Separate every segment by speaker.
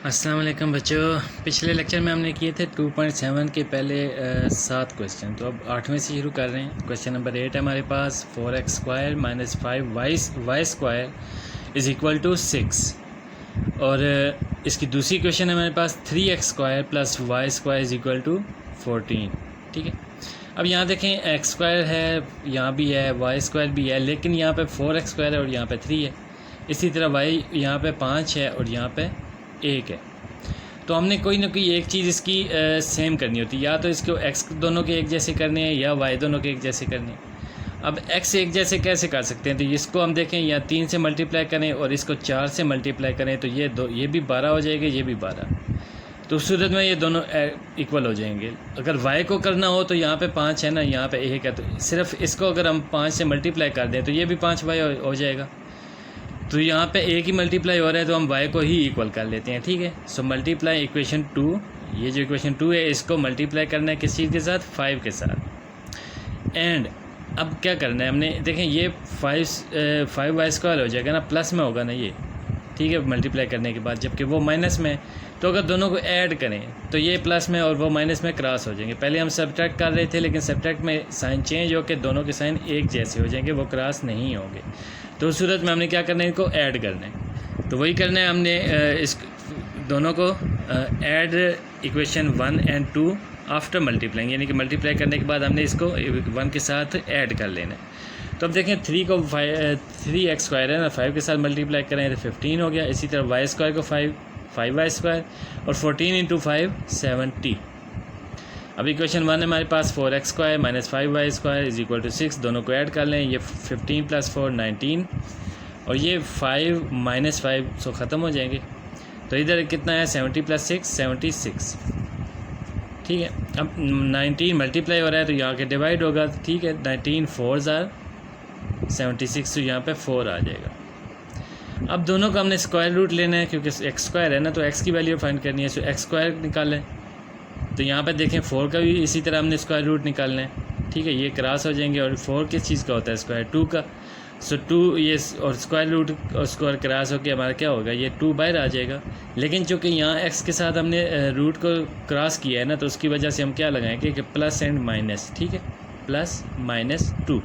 Speaker 1: अस्सलाम वालेकुम बच्चों। पिछले लेक्चर में हमने किए थे 2.7 के पहले 7 क्वेश्चन। तो अब 8वें से शुरू कर रहे हैं। क्वेश्चन नंबर 8 है हमारे पास 4x² minus 5y² is equal to 6। और इसकी दूसरी क्वेश्चन है हमारे पास 3x² plus y² is equal to 14। ठीक है, अब यहाँ देखें x² है, यहाँ भी है, y² भी है, लेकिन यहाँ पे 4x² है और यहाँ पे 3 है। इसी तरह y यहाँ पे 5 है और यहाँ पे 1 है। तो हमने कोई ना कोई एक चीज़ इसकी सेम करनी होती है, या तो इसको x दोनों के एक जैसे करने हैं या y दोनों के एक जैसे करने हैं। अब x एक जैसे कैसे कर सकते हैं? तो इसको हम देखें, या 3 से मल्टीप्लाई करें और इसको 4 से मल्टीप्लाई करें तो ये भी 12 हो जाएगा, ये भी 12। तो उस सूरत में ये दोनों इक्वल हो जाएंगे। अगर y को करना हो तो यहाँ पे 5 है ना, यहाँ पे 1 है, तो सिर्फ इसको अगर हम 5 से मल्टीप्लाई कर दें तो ये भी 5y हो जाएगा। तो यहाँ पे एक ही मल्टीप्लाई हो रहा है तो हम y को ही इक्वल कर लेते हैं। ठीक है, सो मल्टीप्लाई इक्वेशन 2, ये जो इक्वेशन 2 है इसको मल्टीप्लाई करना है किस चीज़ के साथ? 5 के साथ। एंड अब क्या करना है हमने, देखें ये 5y² हो जाएगा ना, प्लस में होगा ना ये। ठीक है, मल्टीप्लाई करने के बाद, जबकि वो माइनस में। तो अगर दोनों को ऐड करें तो ये प्लस में और वो माइनस में क्रॉस हो जाएंगे। पहले हम सब्ट्रैक्ट कर रहे थे, लेकिन सब्ट्रैक्ट में साइन चेंज होकर दोनों के साइन एक जैसे हो जाएंगे, वो क्रॉस नहीं होंगे। तो उस सूरत में हमने क्या करना है, इनको ऐड करना है। तो वही करना है हमने, इस दोनों को add equation 1 and 2 after multiplying, यानी कि मल्टीप्लाई करने के बाद हमने इसको 1 के साथ ऐड कर लेना है। तो अब देखें 3x² है ना, 5 के साथ मल्टीप्लाई करें तो 15 हो गया। इसी तरह y² को 5y² और 14 इंटू 5 70। अब इक्वेशन 1 है हमारे पास 4x² minus 5y² is equal to 6। दोनों को ऐड कर लें, ये 15 प्लस 4 19 और ये 5 माइनस 5 सो ख़त्म हो जाएंगे। तो इधर कितना है, 70 प्लस 6 76। ठीक है, अब 19 मल्टीप्लाई हो रहा है तो यहाँ के डिवाइड होगा। ठीक है, 19 4s आर 76, तो यहाँ पे 4 आ जाएगा। अब दोनों का हमने स्क्वायर रूट लेना है, क्योंकि x² है ना, तो x की वैल्यू फाइंड करनी है। सो x² निकालें, तो यहाँ पे देखें 4 का भी इसी तरह हमने स्क्वायर रूट निकालना है। ठीक है, ये क्रॉस हो जाएंगे। और 4 किस चीज़ का होता है? स्क्वायर 2 का। सो 2 ये और स्क्वायर रूट और स्क्वायर क्रॉस होकर हमारा क्या होगा, ये 2 बाहर आ जाएगा। लेकिन चूँकि यहाँ x के साथ हमने रूट को क्रॉस किया है ना, तो उसकी वजह से हम क्या लगाएंगे कि प्लस एंड माइनस। ठीक है, प्लस माइनस 2।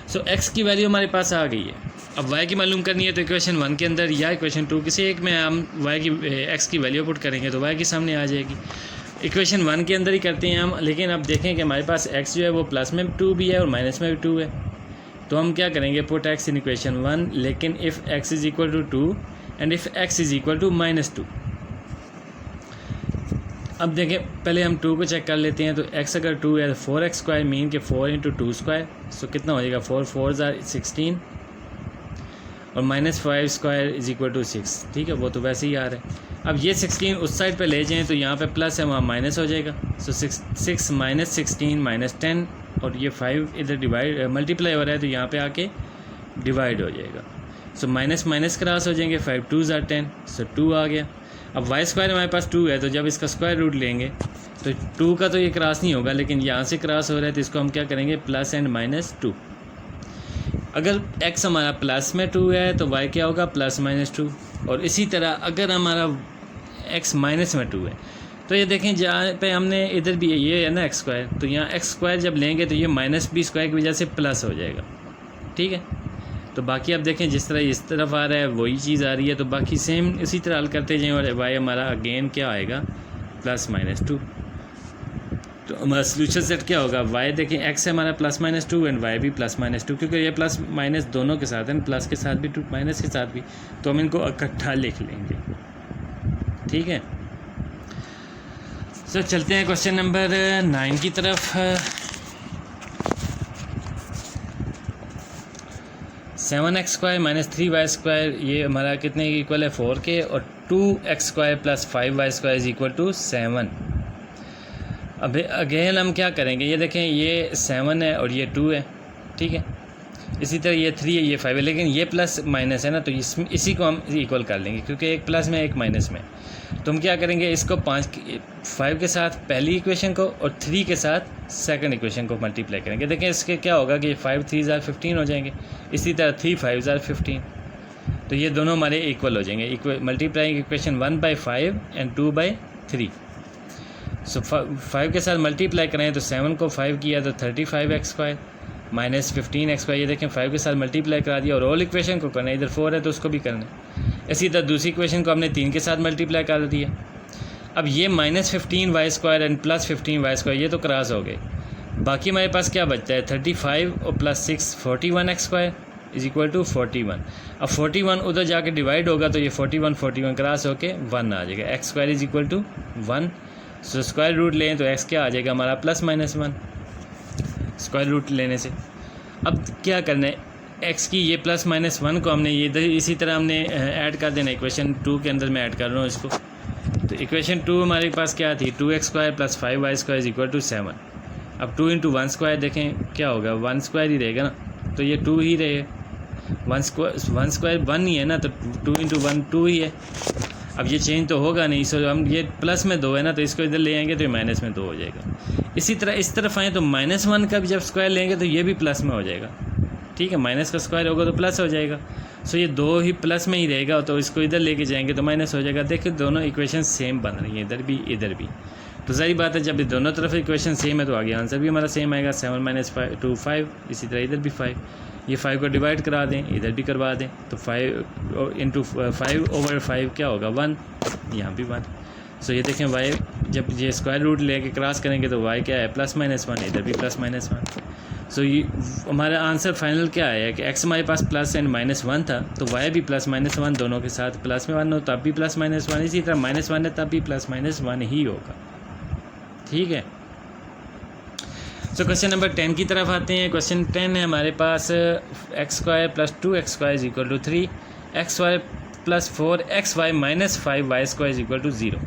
Speaker 1: सो x की वैल्यू हमारे पास आ गई है। अब y की मालूम करनी है तो इक्वेशन 1 के अंदर या इक्वेशन 2 किसी एक में हम x की वैल्यू पुट करेंगे तो y के सामने आ जाएगी। इक्वेशन 1 के अंदर ही करते हैं हम, लेकिन अब देखें कि हमारे पास x जो है वो प्लस में 2 भी है और माइनस में भी 2 है। तो हम क्या करेंगे, पुट x इन इक्वेशन 1, लेकिन if x is equal to 2 and if x is equal to -2। अब देखें पहले हम 2 को चेक कर लेते हैं। तो x अगर 2 है तो 4x² मीन के 4 इंटू 2², सो कितना हो जाएगा, 4 4s आर 16 और -5² इज़ इक्वल टू 6। ठीक है, वो तो वैसे ही आ रहा है। अब ये 16 उस साइड पे ले जाएं तो यहाँ पे प्लस है, वहाँ माइनस हो जाएगा। सो 6 माइनस 16 माइनस 10 और ये 5 इधर डिवाइड मल्टीप्लाई हो रहा है तो यहाँ पे आके डिवाइड हो जाएगा। सो माइनस माइनस क्रॉस हो जाएंगे, 5 2s आर 10, सो 2 आ गया। अब y² हमारे पास 2 है, तो जब इसका स्क्वायर रूट लेंगे तो 2 का तो ये क्रॉस नहीं होगा, लेकिन यहाँ से क्रॉस हो रहा है तो इसको हम क्या करेंगे, प्लस एंड माइनस 2। अगर x हमारा प्लस में 2 है तो y क्या होगा, प्लस माइनस 2। और इसी तरह अगर हमारा x माइनस में 2 है तो ये देखें जहाँ पे हमने इधर भी ये है ना x², तो यहाँ x² जब लेंगे तो ये -b² की वजह से प्लस हो जाएगा। ठीक है, तो बाकी आप देखें जिस तरह इस तरफ आ रहा है वही चीज़ आ रही है, तो बाकी सेम इसी तरह हल करते जाएँ और y हमारा अगेन क्या आएगा, +-2। तो हमारा सोल्यूशन सेट क्या होगा, y देखें x है हमारा +-2 एंड y भी +-2, क्योंकि ये प्लस माइनस दोनों के साथ है, प्लस के साथ भी माइनस के साथ भी, तो हम इनको इकट्ठा लिख लेंगे। ठीक है, सो चलते हैं क्वेश्चन नंबर 9 की तरफ। 7x² माइनस 3y² ये हमारा कितने इक्वल है, 4 के, और 2x² plus 5y² is equal to 7। अब अगेन हम क्या करेंगे, ये देखें ये 7 है और ये 2 है। ठीक है, इसी तरह ये 3 है, ये 5 है, लेकिन ये प्लस माइनस है ना, तो इसी को हम इक्वल कर लेंगे, क्योंकि एक प्लस में एक माइनस में। तो हम क्या करेंगे, इसको 5 के साथ पहली इक्वेशन को और 3 के साथ सेकंड इक्वेशन को मल्टीप्लाई करेंगे। देखें इसके क्या होगा कि 5 3s आर 15 हो जाएंगे। इसी तरह 3 5s आर 15। तो ये दोनों हमारे इक्वल हो जाएंगे, मल्टीप्लाइंग इक्वेशन 1/5 एंड 2/3। सो 5 के साथ मल्टीप्लाई करें तो 7 को 5 किया तो 35x² माइनस 15x²। ये देखें 5 के साथ मल्टीप्लाई करा दिया, और ऑल इक्वेशन को करना है, इधर 4 है तो उसको भी करना है। इसी तरह दूसरी इक्वेशन को हमने 3 के साथ मल्टीप्लाई कर दिया। अब ये -15y² एंड +15y², ये तो क्रॉस हो गए। बाकी हमारे पास क्या बचता है, 35 और +6 41x² इज इक्वल टू 41। अब 41 उधर जाके डिवाइड होगा तो ये 41 क्रॉस होके 1 आ जाएगा। x² is equal to 1। So square root लें तो x क्या आ जाएगा हमारा +-1 स्क्वायर रूट लेने से। अब क्या करना है, x की ये +-1 को हमने ये इसी तरह हमने ऐड कर देना। इक्वेशन 2 के अंदर मैं ऐड कर रहा हूँ इसको। तो इक्वेशन 2 हमारे पास क्या थी, 2x² + 5y² is equal to 7। अब 2 × 1² देखें क्या होगा, 1² ही रहेगा ना, तो ये 2 ही रहेगा। 1² 1 ही है ना, तो 2 × 1 2 ही है। अब ये चेंज तो होगा नहीं, सो हम ये प्लस में 2 है ना, तो इसको इधर ले आएंगे तो ये माइनस में 2 हो जाएगा। इसी तरह इस तरफ आए तो -1 का भी जब स्क्वायर लेंगे तो ये भी प्लस में हो जाएगा। ठीक है, माइनस का स्क्वायर होगा तो प्लस हो जाएगा। सो ये 2 ही प्लस में ही रहेगा, तो इसको इधर लेके जाएंगे तो माइनस हो जाएगा। देखिए दोनों इक्वेशन सेम बन रही हैं, इधर भी इधर भी। तो सारी बात है, जब दोनों तरफ इक्वेशन सेम है तो आगे आंसर भी हमारा सेम आएगा। 7 - 2 5, इसी तरह इधर भी 5। ये 5 को डिवाइड करा दें, इधर भी करवा दें, तो 5 × 5/5 क्या होगा, 1। यहाँ भी 1। सो ये देखें y जब ये स्क्वायर रूट लेके क्रॉस करेंगे तो y क्या है, +-1, इधर भी +-1। सो ये हमारा आंसर फाइनल क्या आया कि x हमारे पास प्लस एंड -1 था, तो y भी +-1 दोनों के साथ +1 हो तब भी +-1, इसी तरह -1 है तब भी +-1 ही होगा। ठीक है। सो क्वेश्चन नंबर 10 की तरफ आते हैं। क्वेश्चन 10 है हमारे पास, x² + 2x² is equal to 3, x² + 4xy - 5y² is equal to 0।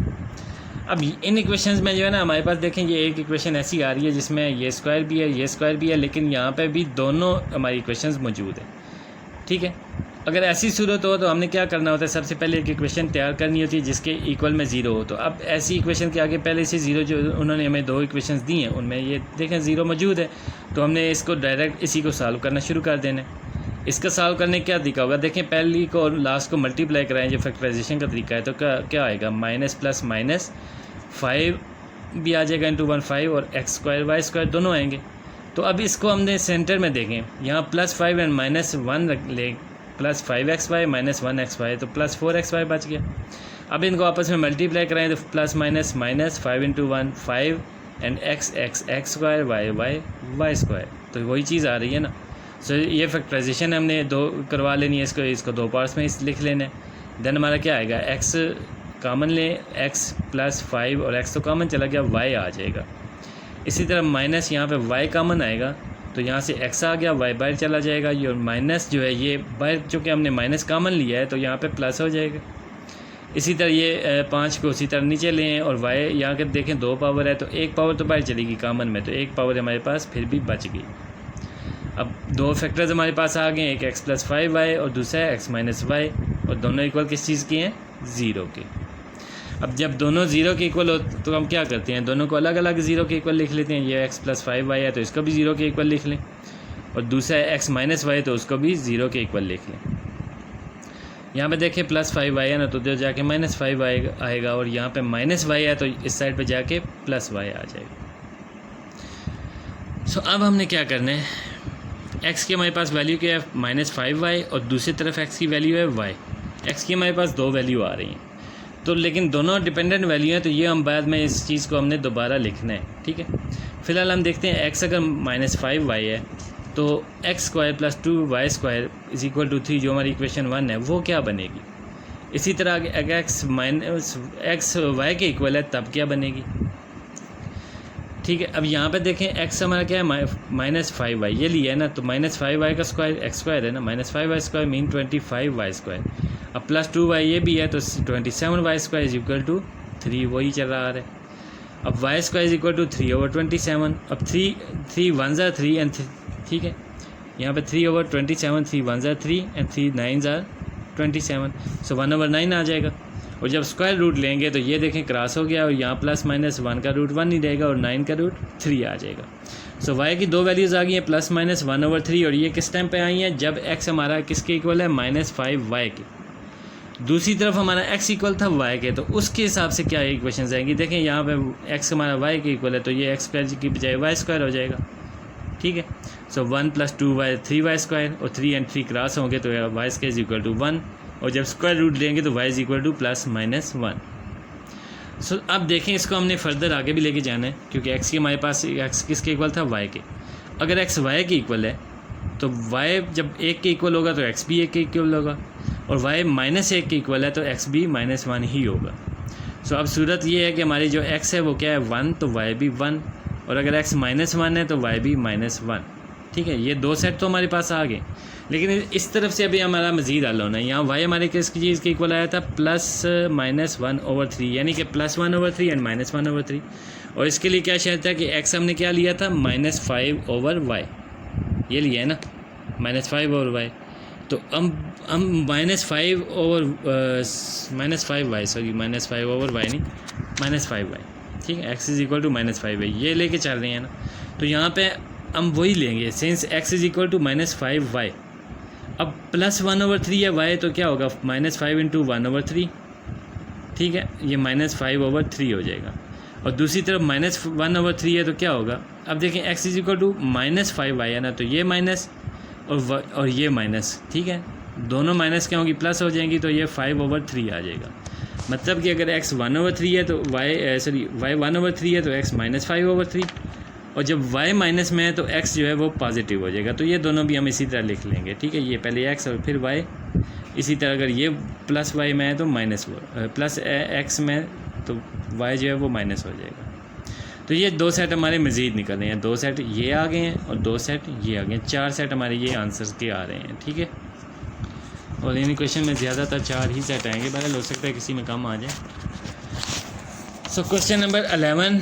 Speaker 1: अब इन इक्वेशंस में जो है ना हमारे पास देखें, ये एक इक्वेशन ऐसी आ रही है जिसमें ये स्क्वायर भी है, ये स्क्वायर भी है, लेकिन यहाँ पे भी दोनों हमारी इक्वेशंस मौजूद है। ठीक है, अगर ऐसी सूरत हो तो हमने क्या करना होता है, सबसे पहले एक इक्वेशन तैयार करनी होती है जिसके इक्वल में 0 हो। तो अब ऐसी इक्वेशन के आगे पहले से 0 जो उन्होंने हमें 2 इक्वेशंस दी हैं उनमें ये देखें 0 मौजूद है, तो हमने इसको डायरेक्ट इसी को सॉल्व करना शुरू कर देना है। इसका सॉल्व करने क्या तरीका होगा, देखें पहली को और लास्ट को मल्टीप्लाई कराएं, जो फैक्टराइजेशन का तरीका है, तो क्या आएगा, -+- 5 भी आ जाएगा × 1 5, और x² y² दोनों आएंगे। तो अब इसको हमने सेंटर में देखें, यहाँ +5 एंड -1 रख ले, +5xy - 1xy, तो +4xy बच गया। अब इनको आपस में मल्टीप्लाई कराएं तो +- 5 × 1 5 एंड x² y², तो वही चीज़ आ रही है ना। सो ये फैक्टराइजेशन हमने 2 करवा लेनी है, इसको 2 पार्ट्स में लिख लेना है। देन हमारा क्या आएगा, x कॉमन लें, x + 5 और x तो कॉमन चला गया, y आ जाएगा। इसी तरह माइनस यहाँ पे y कॉमन आएगा, तो यहाँ से x आ गया, y बाहर चला जाएगा, ये माइनस जो है ये बाहर, चूँकि हमने माइनस कॉमन लिया है तो यहाँ पे प्लस हो जाएगा। इसी तरह ये 5 को उसी तरह नीचे लें, और y यहाँ के देखें 2 पावर है, तो 1 पावर तो बाहर चलेगी कॉमन में, तो 1 पावर हमारे पास फिर भी बच गई। अब 2 फैक्टर्स हमारे पास आ गए, एक x + 5y और दूसरा है x - y, और दोनों इक्वल किस चीज़ की हैं, 0 के। अब जब दोनों 0 के इक्वल हो तो हम क्या करते हैं, दोनों को अलग अलग 0 के इक्वल लिख लेते हैं। ये x + 5y है तो इसको भी 0 के इक्वल लिख लें, और दूसरा है x - y तो उसको भी 0 के इक्वल लिख लें। यहाँ पे देखें +5y है ना, तो उधर जाके -5y आएगा, और यहाँ पे -y है तो इस साइड पे जाके +y आ जाएगा। सो अब हमने क्या करना है, x की हमारे पास वैल्यू क्या है, -5y, और दूसरी तरफ x की वैल्यू है y। x की हमारे पास 2 वैल्यू आ रही हैं, तो लेकिन दोनों डिपेंडेंट वैल्यू हैं, तो ये हम बाद में इस चीज़ को हमने दोबारा लिखना है। ठीक है, फिलहाल हम देखते हैं x अगर -5y है तो x² + 2y² is equal to 3, जो हमारी इक्वेशन 1 है वो क्या बनेगी। इसी तरह अगर x y के इक्वल है तब क्या बनेगी। ठीक है, अब यहाँ पे देखें x हमारा क्या है, -5y ये लिया है ना, तो -5y का स्क्वायर x² है ना, -5y² मीन 25y²। अब +2y ये भी है तो 27y² इज इक्वल टू 3, वही चल रहा है। अब y² इज इक्वल टू 3/27। अब 3 1s are 3 एंड ठीक है, यहाँ पे 3/27, 3 1s are 3 and 3 9s are 27, सो 1/9 आ जाएगा। और जब स्क्वायर रूट लेंगे तो ये देखें क्रॉस हो गया और यहाँ प्लस माइनस 1 का रूट 1 ही रहेगा और 9 का रूट 3 आ जाएगा। सो y की दो वैल्यूज़ आ गई हैं प्लस माइनस 1/3 और ये किस टाइम पे आई हैं जब x हमारा किसके इक्वल है -5y के। दूसरी तरफ हमारा x इक्वल था y के, तो उसके हिसाब से क्या इक्वेशन आएंगी देखें यहाँ पे x हमारा y के इक्वल है तो ये x² की बजाय y² हो जाएगा। ठीक है, सो 1 + 2y 3y² और 3 and 3 क्रॉस होंगे तो y² = 1 और जब स्क्वायर रूट लेंगे तो y = ±1। सो अब देखें इसको हमने फर्दर आगे भी लेके जाना है क्योंकि x की हमारे पास x किसके इक्वल था y के। अगर x y के इक्वल है तो y जब 1 के इक्वल होगा तो x भी 1 के इक्वल होगा और y -1 के इक्वल है तो x भी -1 ही होगा। सो अब सूरत ये है कि हमारी जो x है वो क्या है 1 तो y भी 1 और अगर x -1 है तो y भी -1। ठीक है, ये दो सेट तो हमारे पास आ गए, लेकिन इस तरफ से अभी हमारा मज़ीद हल होना है। यहाँ y हमारे किसकी चीज़ के इक्वल आया था +-1/3 यानी कि +1/3 एंड -1/3 और इसके लिए क्या शर्त है कि x हमने क्या लिया था -5/y, ये लिया है ना -5/y। तो हम -5/y सॉरी -5/y नहीं -5y। ठीक है, x = -5y ये लेके चल रहे हैं ना, तो यहाँ पे हम वही लेंगे सिंस x = -5y। अब +1/3 है y तो क्या होगा -5 × 1/3। ठीक है, ये -5/3 हो जाएगा और दूसरी तरफ -1/3 है तो क्या होगा। अब देखें x = -5y है ना, तो ये माइनस और ये माइनस। ठीक है, दोनों माइनस क्या होंगी प्लस हो जाएंगी तो ये 5/3 आ जाएगा। मतलब कि अगर x 1/3 है तो y 1/3 है तो x -5/3 और जब y माइनस में है तो x जो है वो पॉजिटिव हो जाएगा। तो ये दोनों भी हम इसी तरह लिख लेंगे। ठीक है, ये पहले x और फिर y। इसी तरह अगर ये +y में है तो +x में तो y जो है वो माइनस हो जाएगा। तो ये दो सेट हमारे मज़ीद निकल रहे हैं, दो सेट ये आ गए हैं और दो सेट ये आ गए हैं, 4 सेट हमारे ये आंसर के आ रहे हैं। ठीक है, और इन क्वेश्चन में ज़्यादातर 4 ही सेट आएंगे, बहरहाल हो सकता है किसी में कम आ जाए। So question number 11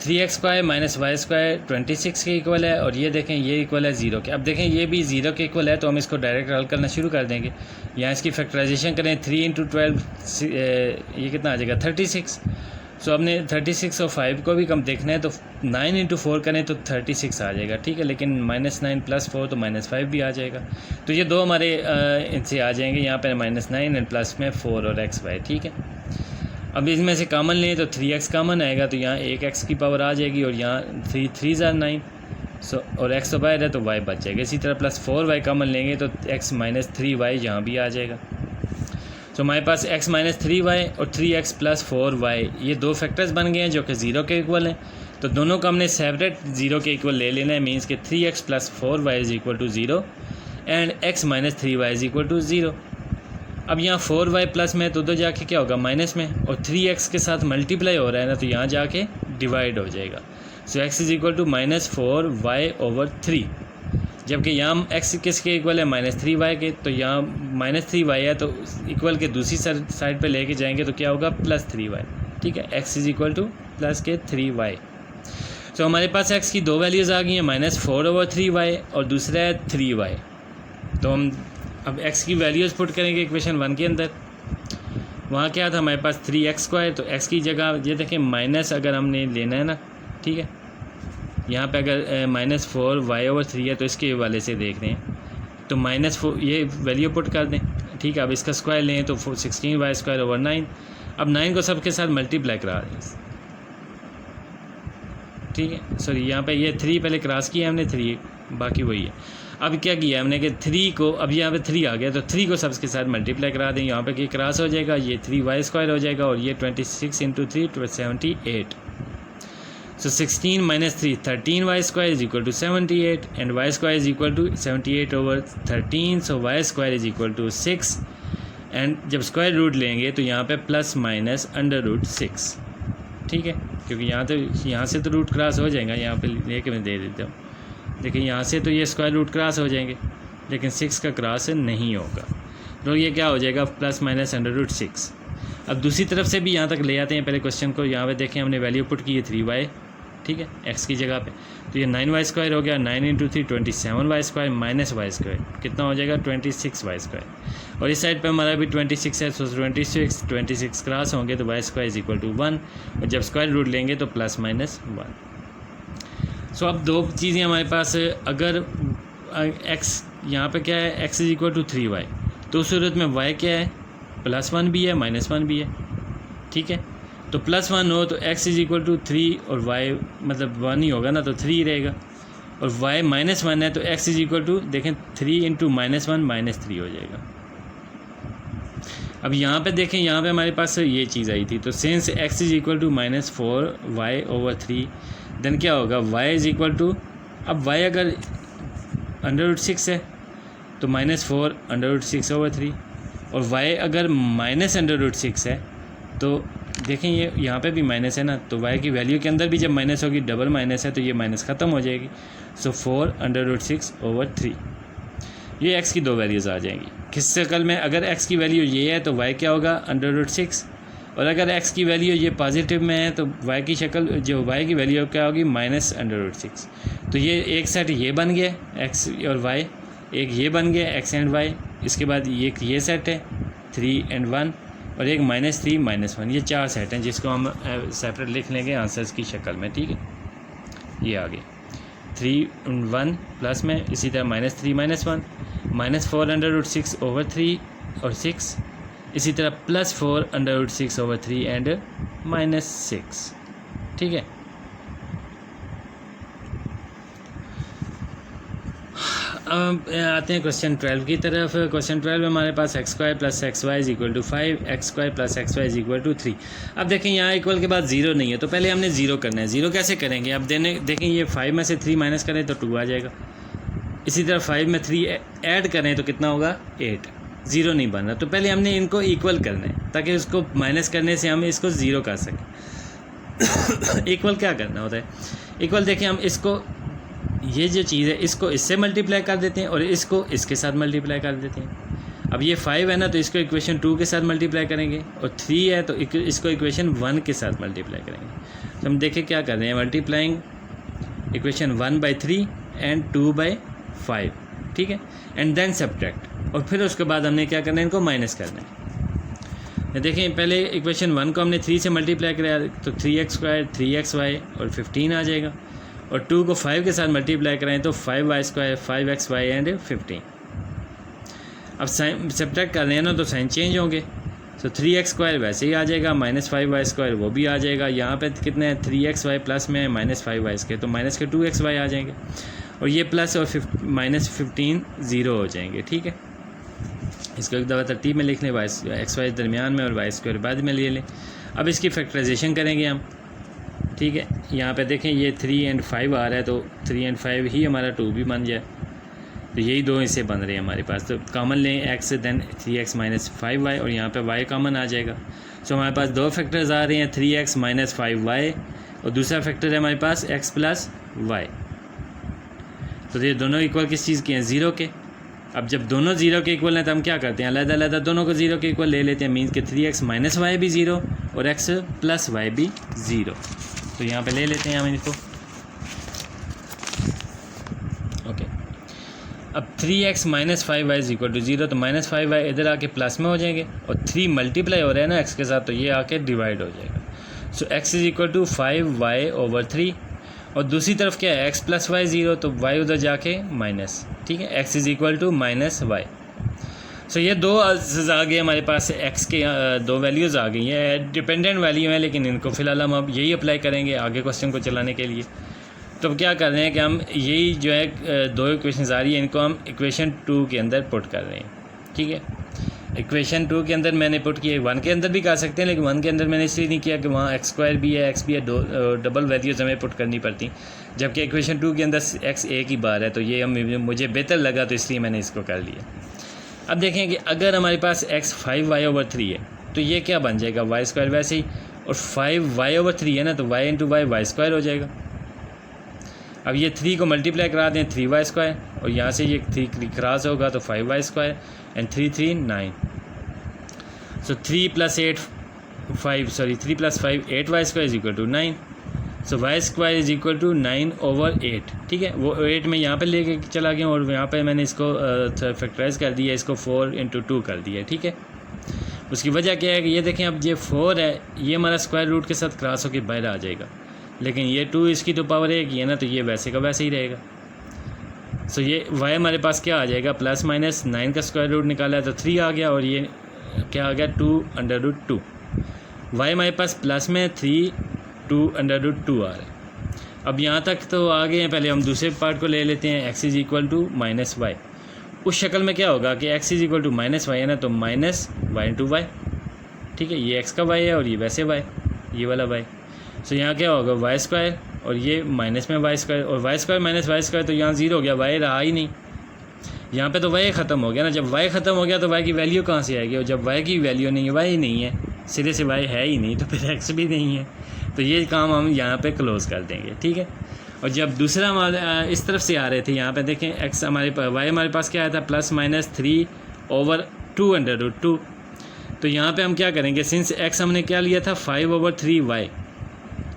Speaker 1: 3x² - y² 26 के इक्वल है और ये देखें ये इक्वल है 0 के। अब देखें ये भी 0 के इक्वल है तो हम इसको डायरेक्ट हल करना शुरू कर देंगे। यहाँ इसकी फैक्टराइजेशन करें 3 × 12 ये कितना आ जाएगा 36। सो हमने 36 और 5 को भी कम देखना है तो 9 × 4 करें तो 36 आ जाएगा। ठीक है, लेकिन -9 + 4 तो -5 भी आ जाएगा। तो ये दो हमारे इनसे आ जाएंगे यहाँ पर -9 एंड प्लस में 4 और xy। ठीक है, अब इसमें से कॉमन लें तो 3x कॉमन आएगा तो यहाँ 1x की पावर आ जाएगी और यहाँ 3 3 = 9। सो और x तो बाहर है तो y बच जाएगा। इसी तरह +4y कॉमन लेंगे तो x - 3y यहाँ भी आ जाएगा। तो हमारे पास x - 3y और 3x + 4y ये दो फैक्टर्स बन गए हैं जो कि 0 के इक्वल हैं। तो दोनों को हमने सेपरेट 0 के इक्वल ले लेना है। मीन्स कि 3x + 4y = 0 and x - 3y = 0। अब यहाँ 4y प्लस में तो उधर जाके क्या होगा माइनस में और 3x के साथ मल्टीप्लाई हो रहा है ना तो यहाँ जाके डिवाइड हो जाएगा। सो x = -4y/3 जबकि यहाँ x किसके इक्वल है -3y के, तो यहाँ -3y है तो इक्वल के दूसरी साइड पे लेके जाएंगे तो क्या होगा +3y। ठीक है, x = +3y। तो हमारे पास x की दो वैल्यूज़ आ गई हैं -4/3y और दूसरा है 3y। तो हम अब x की वैल्यूज़ पुट करेंगे इक्वेशन 1 के अंदर। वहाँ क्या था हमारे पास 3x² तो x की जगह ये देखें माइनस अगर हमने लेना है ना। ठीक है, यहाँ पे अगर -4y/3 है तो इसके हवाले से देख रहे हैं तो -4 ये वैल्यू पुट कर दें। ठीक है, अब इसका स्क्वायर लें तो 16y²/9। अब 9 को सबके साथ मल्टीप्लाई करा दें। ठीक है, सॉरी यहाँ पे ये 3 पहले क्रॉस किया हमने 3 बाकी वही है। अब क्या किया हमने कि 3 को अब यहाँ पे 3 आ गया तो 3 को सबके साथ मल्टीप्लाई करा दें। यहाँ पे कि क्रॉस हो जाएगा ये 3y² हो जाएगा और ये 26 × 3 78। सो 16 - 3 13y² = 78 and y² = 78/13। So y² = 6 and जब स्क्वायर रूट लेंगे तो यहाँ पे ±√6। ठीक है, क्योंकि यहाँ से तो रूट क्रॉस हो जाएगा। यहाँ पे लेके मैं दे देता हूँ। देखिए यहाँ से तो ये स्क्वायर रूट क्रॉस हो जाएंगे लेकिन 6 का क्रॉस नहीं होगा तो ये क्या हो जाएगा ±√6। अब दूसरी तरफ से भी यहाँ तक ले आते हैं पहले क्वेश्चन को। यहाँ पे देखें हमने वैल्यू पुट की है 3y। ठीक है, एक्स की जगह पे। तो ये 9y² हो गया, 9 × 3 27y² माइनस y² कितना हो जाएगा 26y²। और इस साइड पे हमारा भी 26 है, सो 26 क्रॉस होंगे तो y² = 1, और जब स्क्वायर रूट लेंगे तो ±1। सो अब दो चीज़ें हमारे पास, अगर x यहाँ पे क्या है, x = 3y, तो उस सूरत में y क्या है, +1 भी है -1 भी है, ठीक है। तो +1 हो तो x = 3 और y मतलब 1 ही होगा ना, तो 3 रहेगा। और y -1 है तो x = देखें 3 × -1 -3 हो जाएगा। अब यहाँ पे देखें, यहाँ पे हमारे पास ये चीज़ आई थी, तो सिंस x = -4y/3 देन क्या होगा, y = अब y अगर √6 है तो -4 √6/3, और y अगर -√6 है तो देखें ये यहाँ पे भी माइनस है ना, तो y की वैल्यू के अंदर भी जब माइनस होगी, डबल माइनस है तो ये माइनस ख़त्म हो जाएगी। सो 4 √6/3, ये x की दो वैल्यूज़ आ जाएंगी। किस शक्ल में, अगर x की वैल्यू ये है तो y क्या होगा √6, और अगर x की वैल्यू ये पॉजिटिव में है तो y की शक्ल, जो y की वैल्यू क्या होगी -√6। तो ये एक सेट ये बन गया x और y, एक ये बन गया x एंड y, इसके बाद ये सेट है 3 and 1, और एक -3 -1, ये 4 सेट हैं जिसको हम सेपरेट लिख लेंगे आंसर्स की शक्ल में, ठीक है। ये आ गए 3 and 1 प्लस में, इसी तरह -3 -1, -4 √6/3 और 6, इसी तरह +4 √6/3 एंड -6, ठीक है। अब आते हैं क्वेश्चन 12 की तरफ। क्वेश्चन 12 में हमारे पास x² + xy = 5, x² + xy = 3। अब देखें यहाँ इक्वल के बाद 0 नहीं है, तो पहले हमने 0 करना है। 0 कैसे करेंगे, अब देखें ये 5 में से 3 माइनस करें तो 2 आ जाएगा। इसी तरह 5 में 3 ऐड करें तो कितना होगा 8। 0 नहीं बन रहा, तो पहले हमने इनको इक्वल करना है ताकि उसको माइनस करने से हम इसको 0 कर सकें। इक्वल क्या करना होता है, इक्वल देखें हम इसको, ये जो चीज़ है इसको इससे मल्टीप्लाई कर देते हैं और इसको इसके साथ मल्टीप्लाई कर देते हैं। अब ये 5 है ना, तो इसको इक्वेशन 2 के साथ मल्टीप्लाई करेंगे, और 3 है तो इसको इक्वेशन 1 के साथ मल्टीप्लाई करेंगे। तो हम देखें क्या कर रहे हैं, मल्टीप्लाइंग इक्वेशन 1/3 एंड 2/5, ठीक है, एंड देन सब्ट्रैक्ट, और फिर उसके बाद हमने क्या करना है, इनको माइनस करना है। देखें पहले इक्वेशन 1 को हमने 3 से मल्टीप्लाई कराया तो 3x² 3xy और 15 आ जाएगा, और 2 को 5 के साथ मल्टीप्लाई कराएं तो 5y² 5xy एंड 15। अब साइन सब्ट्रैक्ट कर रहे हैं ना, तो साइन चेंज होंगे, तो 3x² वैसे ही आ जाएगा, -5y² वो भी आ जाएगा। यहाँ पे कितने हैं 3xy प्लस में -5y², तो माइनस के 2xy आ जाएंगे, और ये प्लस और -15 0 हो जाएंगे, ठीक है। इसको एक दफ़ा तरतीब में लिख लें, xy दरमियान में और y² बाद में ले लें। अब इसकी फैक्टराइजेशन करेंगे हम, ठीक है। यहाँ पे देखें ये 3 and 5 आ रहा है, तो 3 and 5 ही हमारा 2 भी बन जाए, तो यही दो हिस्से बन रहे हैं हमारे पास। तो कॉमन लें x देन 3x - 5y, और यहाँ पे y कॉमन आ जाएगा। सो हमारे पास दो फैक्टर्स आ रहे हैं, 3x - 5y, और दूसरा फैक्टर है हमारे पास x + y। तो ये दोनों इक्वल किस चीज़ के हैं, 0 के। अब जब दोनों 0 के इक्वल हैं तो हम क्या करते हैं, अलग-अलग दोनों को 0 के इक्वल ले लेते हैं, मीन्स के 3x - y भी 0 और x + y भी 0। तो यहाँ पे ले लेते हैं हम इनको, ओके। अब 3x - 5y = 0, तो -5y इधर आके प्लस में हो जाएंगे, और 3 मल्टीप्लाई हो रहा है ना x के साथ, तो ये आके डिवाइड हो जाएगा। सो x = 5y/3, और दूसरी तरफ क्या है x + y 0, तो y उधर जाके माइनस, ठीक है, x = -y। सो ये दो आ गए हमारे पास, x के दो वैल्यूज़ आ गई हैं, डिपेंडेंट वैल्यू हैं, लेकिन इनको फ़िलहाल हम अब यही अप्लाई करेंगे आगे क्वेश्चन को चलाने के लिए। तो क्या कर रहे हैं कि हम यही जो है दो इक्वेशंस आ रही हैं, इनको हम इक्वेशन 2 के अंदर पुट कर रहे हैं, ठीक है। इक्वेशन 2 के अंदर मैंने पुट किया, 1 के अंदर भी कर सकते हैं, लेकिन 1 के अंदर मैंने इसलिए नहीं किया कि वहाँ x² भी है, x भी है, डबल वैल्यूज़ हमें पुट करनी पड़ती, जबकि इक्वेशन 2 के अंदर x एक ही बार है, तो ये मुझे बेहतर लगा, तो इसलिए मैंने इसको कर लिया। अब देखें कि अगर हमारे पास x 5y/3 है, तो ये क्या बन जाएगा, y² वैसे ही, और 5y/3 है ना, तो y × y y² हो जाएगा। अब ये 3 को मल्टीप्लाई करा दें 3y², और यहाँ से ये 3 क्रॉस होगा तो 5y² and 3 3 9। So 3 + 5 8y² = 9। So Y square is equal to 9/8, ठीक है। वो 8 में यहाँ पे लेके चला गया और यहाँ पे मैंने इसको फैक्टराइज कर दिया, इसको 4 × 2 कर दिया, ठीक है। उसकी वजह क्या है कि ये देखें, अब ये 4 है, ये हमारा स्क्वायर रूट के साथ क्रॉस होकर बाहर आ जाएगा, लेकिन ये 2 इसकी तो पावर 1 ही है ना, तो ये वैसे का वैसे ही रहेगा। सो ये y हमारे पास क्या आ जाएगा, +-9 का स्क्वायर रूट निकाला है तो 3 आ गया, और ये क्या आ गया 2/√2। y हमारे पास प्लस में 3 2/√2 आ रहा है। अब यहाँ तक तो आ गए हैं, पहले हम दूसरे पार्ट को ले लेते हैं, x = -y। उस शक्ल में क्या होगा कि x = -y है ना, तो -y × y, ठीक है। ये x का y है और ये वैसे y, ये वाला y। सो यहाँ क्या होगा y² और ये माइनस में y², और y² - y² तो यहाँ 0 हो गया, y रहा ही नहीं। यहाँ पे तो y ख़त्म हो गया ना, जब y ख़त्म हो गया तो y की वैल्यू कहाँ से आएगी, और जब y की वैल्यू नहीं है, y नहीं है, सिरे से y है ही नहीं, तो फिर x भी नहीं है, तो ये काम हम यहाँ पे क्लोज़ कर देंगे, ठीक है। और जब दूसरा हमारे इस तरफ से आ रहे थे, यहाँ पे देखें x हमारे पास y हमारे पास क्या आया था, +-3/2/√2। तो यहाँ पे हम क्या करेंगे, सिंस x हमने क्या लिया था 5/3y,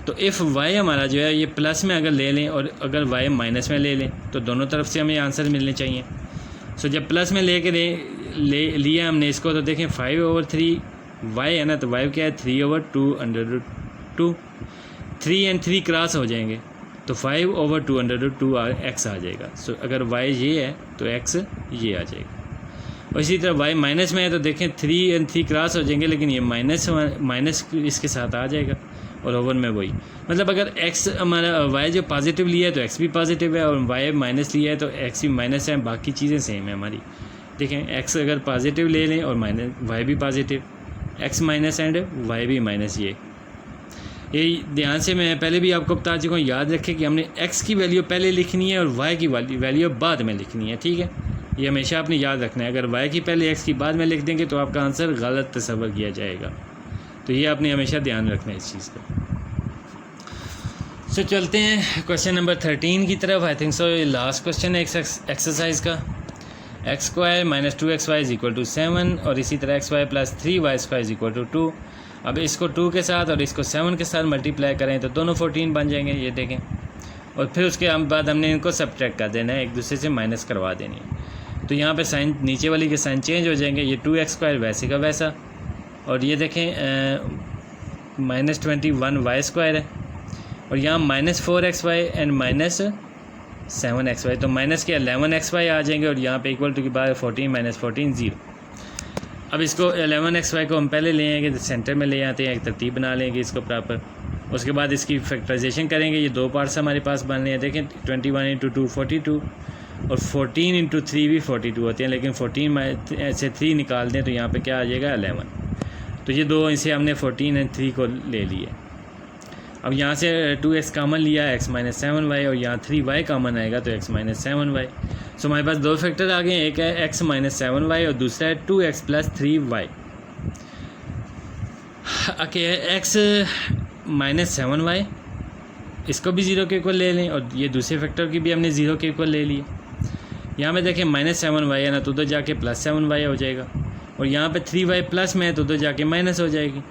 Speaker 1: तो इफ़ y हमारा जो है ये प्लस में अगर ले लें और अगर y माइनस में ले लें तो दोनों तरफ से हमें आंसर मिलने चाहिए। सो जब प्लस में लेके लिया हमने इसको, तो देखें 5/3y है ना, तो y क्या है 3/2/√2। 3 और 3 क्रॉस हो जाएंगे तो 5/2/√2 x आ जाएगा। सो अगर y ये है तो x ये आ जाएगा। और इसी तरह y माइनस में है तो देखें 3 और 3 क्रॉस हो जाएंगे, लेकिन ये माइनस इसके साथ आ जाएगा, और ओवन में वही, मतलब अगर x हमारा y जो पॉजिटिव लिया है तो x भी पॉजिटिव है, और y माइनस लिया है तो x भी माइनस है, बाकी चीज़ें सेम है हमारी। देखें x अगर पॉजिटिव ले लें और y भी positive, x minus and y भी माइनस, ये ध्यान से मैं पहले भी आपको बता चुका हूँ, याद रखें कि हमने x की वैल्यू पहले लिखनी है और y की वैल्यू बाद में लिखनी है, ठीक है। ये हमेशा आपने याद रखना है, अगर y की पहले x की बाद में लिख देंगे तो आपका आंसर गलत तस्वर किया जाएगा, तो ये आपने हमेशा ध्यान रखना है इस चीज़ का। सो चलते हैं क्वेश्चन नंबर 13 की तरफ। आई थिंक सो ये लास्ट क्वेश्चन है एक्सरसाइज का। x² - 2xy = 7 और इसी तरह xy + 3y² = 2। अब इसको 2 के साथ और इसको 7 के साथ मल्टीप्लाई करें तो दोनों 14 बन जाएंगे, ये देखें। और फिर उसके बाद हमने इनको सब्ट्रैक्ट कर देना है, एक दूसरे से माइनस करवा देनी है। तो यहाँ पे साइन, नीचे वाली के साइन चेंज हो जाएंगे, ये 2x² वैसे का वैसा, और ये देखें -21y² है, और यहाँ -4xy एंड -7xy, तो माइनस के 11xy आ जाएंगे, और यहाँ पे इक्वल टू के बाद 14 - 14 0। अब इसको 11xy को हम पहले ले आएंगे, सेंटर में ले आते हैं, एक तरतीब बना लेंगे इसको प्रॉपर। उसके बाद इसकी फैक्टराइजेशन करेंगे, ये दो पार्ट्स हमारे पास बन रहे हैं। देखें 21 × 2 42 और 14 × 3 भी 42 होते हैं, लेकिन 14 से 3 निकाल दें तो यहाँ पे क्या आ जाएगा 11। तो ये दो इसे हमने 14 और 3 को ले लिए। अब यहाँ से 2x कॉमन लिया, x - 7y, और यहाँ 3y कॉमन आएगा तो x - 7y। सो हमारे पास दो फैक्टर आ गए, एक है x - 7y और दूसरा है 2x + 3y। Okay, x - 7y इसको भी 0 के इक्वल ले लें, और ये दूसरे फैक्टर की भी हमने 0 के इक्वल ले लिए। यहाँ पे देखें -7y है ना, तो उधर जाके +7y हो जाएगा, और यहाँ पे 3y प्लस में है तो उधर जाके माइनस हो जाएगी,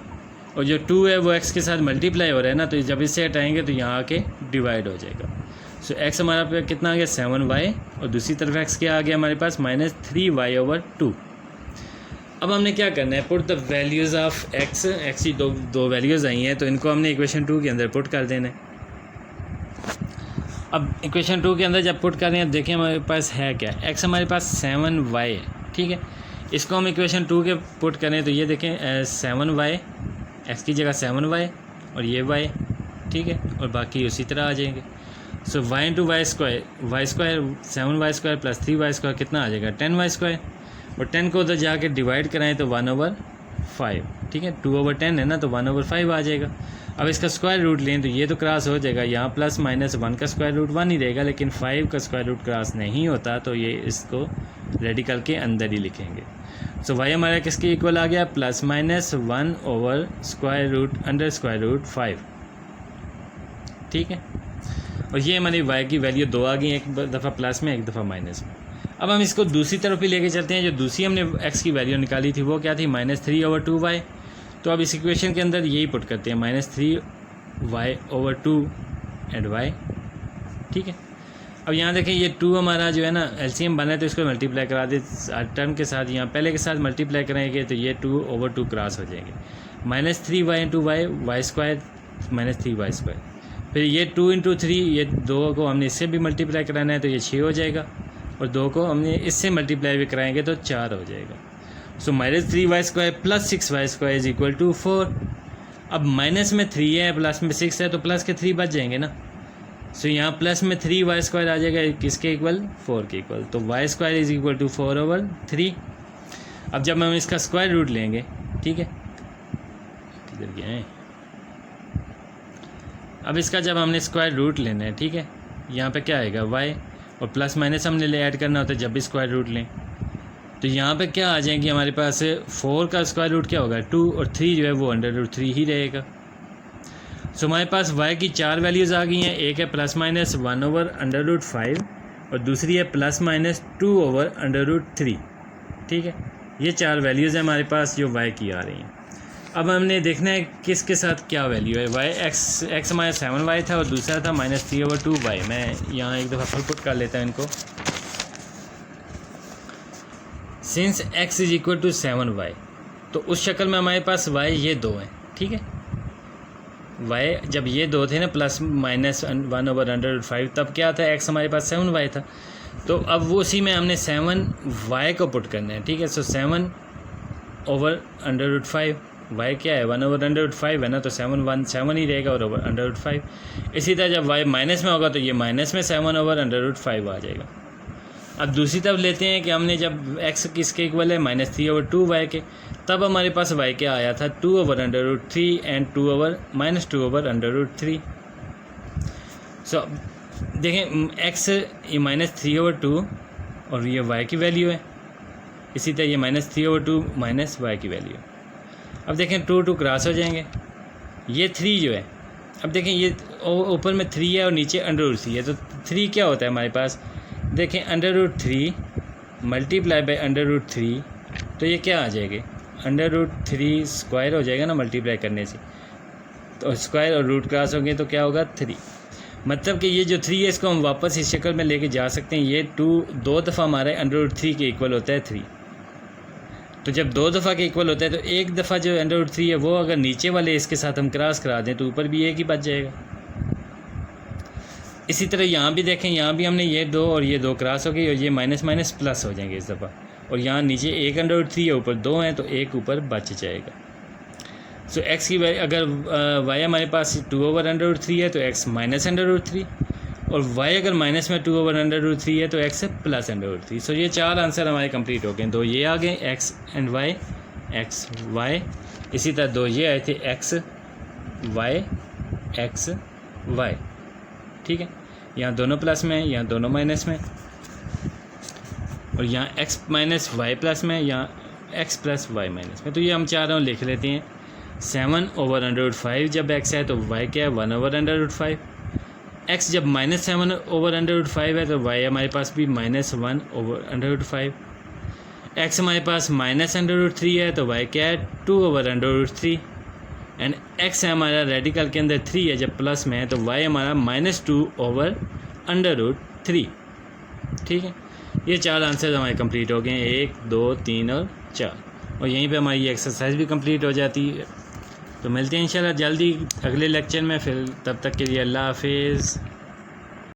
Speaker 1: और जो 2 है वो x के साथ मल्टीप्लाई हो रहा है ना, तो जब इससे हटाएंगे तो यहाँ आके डिवाइड हो जाएगा। सो x हमारा पे कितना आ गया 7y, और दूसरी तरफ x क्या आ गया हमारे पास -3y/2। अब हमने क्या करना है, put the values of x की दो वैल्यूज़ आई हैं, तो इनको हमने इक्वेशन 2 के अंदर पुट कर देना है। अब इक्वेशन 2 के अंदर जब पुट कर रहे हैं, देखिए हमारे पास है क्या, x हमारे पास 7y है, ठीक है। इसको हम इक्वेशन 2 के पुट करें तो ये देखें 7y, x की जगह 7y और ये y, ठीक है, और बाकी उसी तरह आ जाएंगे। सो y × y² 7y² + 3y² कितना आ जाएगा 10y², और 10 को उधर जाके डिवाइड कराएं तो 1/5, ठीक है। 2/10 है ना, तो 1/5 आ जाएगा। अब इसका स्क्वायर रूट लें तो ये तो क्रॉस हो जाएगा, यहाँ +-1 का स्क्वायर रूट 1 ही रहेगा, लेकिन 5 का स्क्वायर रूट क्रॉस नहीं होता, तो ये इसको रेडिकल के अंदर ही लिखेंगे। सो y हमारा किसके इक्वल आ गया, +-1/√5, ठीक है। और ये हमारी y की वैल्यू 2 आ गई, एक दफ़ा प्लस में एक दफ़ा माइनस में। अब हम इसको दूसरी तरफ ही लेके चलते हैं। जो दूसरी हमने x की वैल्यू निकाली थी वो क्या थी, -3/2y। तो अब इस इक्वेशन के अंदर यही पुट करते हैं, -3y/2 एंड वाई। ठीक है, अब यहाँ देखें ये 2 हमारा जो है ना एलसीएम बना है तो इसको मल्टीप्लाई करा दे टर्म के साथ, यहाँ पहले के साथ मल्टीप्लाई करेंगे तो ये 2/2 क्रॉस हो जाएंगे। -3y into Y, Y square -3y square. फिर ये 2 इंटू 3, ये 2 को हमने इससे भी मल्टीप्लाई कराना है तो ये 6 हो जाएगा, और 2 को हमने इससे मल्टीप्लाई भी कराएंगे तो 4 हो जाएगा। So -3y square plus 6y square is equal to 4। अब माइनस में 3 है, प्लस में 6 है, तो प्लस के 3 बच जाएंगे ना। सो यहाँ प्लस में 3y स्क्वायर आ जाएगा, किसके इक्वल, 4 के इक्वल। तो y square is equal to 4/3। अब जब हम इसका स्क्वायर रूट लेंगे, ठीक है, किधर गए हैं, अब इसका जब हमने स्क्वायर रूट लेना है, ठीक है, यहाँ पे क्या आएगा y, और प्लस माइनस हमने ले ऐड करना होता है जब भी स्क्वायर रूट लें। तो यहाँ पे क्या आ जाएंगी हमारे पास, 4 का स्क्वायर रूट क्या होगा 2, और 3 जो है वो √3 ही रहेगा। सो हमारे पास y की 4 वैल्यूज़ आ गई हैं। एक है +-1/√5 और दूसरी है +-2/√3। ठीक है, ये 4 वैल्यूज़ हैं हमारे पास जो y की आ रही हैं। अब हमने देखना है किसके साथ क्या वैल्यू है। y x हमारा 7y था और दूसरा था -3/2y। मैं यहाँ एक दफ़ा फुल पुट कर लेता हूँ इनको। Since x is equal to 7y, तो उस शक्ल में हमारे पास y ये 2 हैं। ठीक है, y जब ये 2 थे ना +-1/√5, तब क्या था, x हमारे पास 7y था। तो अब वो उसी में हमने 7y को पुट करना है। ठीक है, सो 7/√5, y क्या है 1/√5 है ना, तो 7 ही रहेगा और /5। इसी तरह जब y माइनस में होगा तो ये माइनस में 7/√5 आ जाएगा। अब दूसरी तरफ लेते हैं कि हमने जब x किसके इक्वल है -3/2y के, तब हमारे पास y क्या आया था 2/√3 एंड -2/√3। सो देखें x ये -3/2 और ये y की वैल्यू है, इसी तरह ये -3/2 माइनस y की वैल्यू है। अब देखें 2 क्रॉस हो जाएंगे, ये 3 जो है, अब देखें ये ऊपर में 3 है और नीचे √3 है, तो 3 क्या होता है हमारे पास, देखें √3 मल्टीप्लाई बाय √3, तो ये क्या आ जाएगा √3 स्क्वायर हो जाएगा ना मल्टीप्लाई करने से, तो स्क्वायर और रूट क्रॉस होंगे तो क्या होगा 3। मतलब कि ये जो 3 है इसको हम वापस इस शक्ल में लेके जा सकते हैं। ये 2 दफ़ा हमारे √3 के इक्वल होता है 3। तो जब 2 दफ़ा के इक्वल होता है तो एक दफ़ा जो √3 है वो अगर नीचे वाले इसके साथ हम क्रॉस करा दें तो ऊपर भी एक ही बच जाएगा। इसी तरह यहाँ भी देखें, यहाँ भी हमने ये 2 और ये 2 क्रॉस हो गई और ये माइनस माइनस प्लस हो जाएंगे इस दफ़ा, और यहाँ नीचे एक √3 है, ऊपर 2 हैं तो एक ऊपर बच जाएगा। सो x की अगर y हमारे पास 2/√3 है तो x -√3, और y अगर माइनस में 2/√3 है तो x +√3। सो ये 4 आंसर हमारे कंप्लीट हो गए। 2 ये आ गए x and y, x y, इसी तरह 2 ये आए थे x y x y। ठीक है, यहाँ दोनों प्लस में, यहाँ दोनों माइनस में, और यहाँ x - y प्लस में, यहाँ x + y माइनस में। तो ये हम चारों लिख लेते हैं। 7/√5 जब x है तो y क्या है 1/√5। x जब -7/√5 है तो y हमारे पास भी -1/√5। x हमारे पास -√3 है तो y क्या है 2/√3। एंड x है हमारा रेडिकल के अंदर 3 है, जब प्लस में है तो y हमारा -2/√3। ठीक है, ये 4 आंसर हमारे कंप्लीट हो गए हैं, 1 2 3 और 4। और यहीं पे हमारी ये एक्सरसाइज भी कंप्लीट हो जाती है। तो मिलते हैं इंशाल्लाह जल्दी अगले लेक्चर में, फिर तब तक के लिए अल्लाह हाफिज़।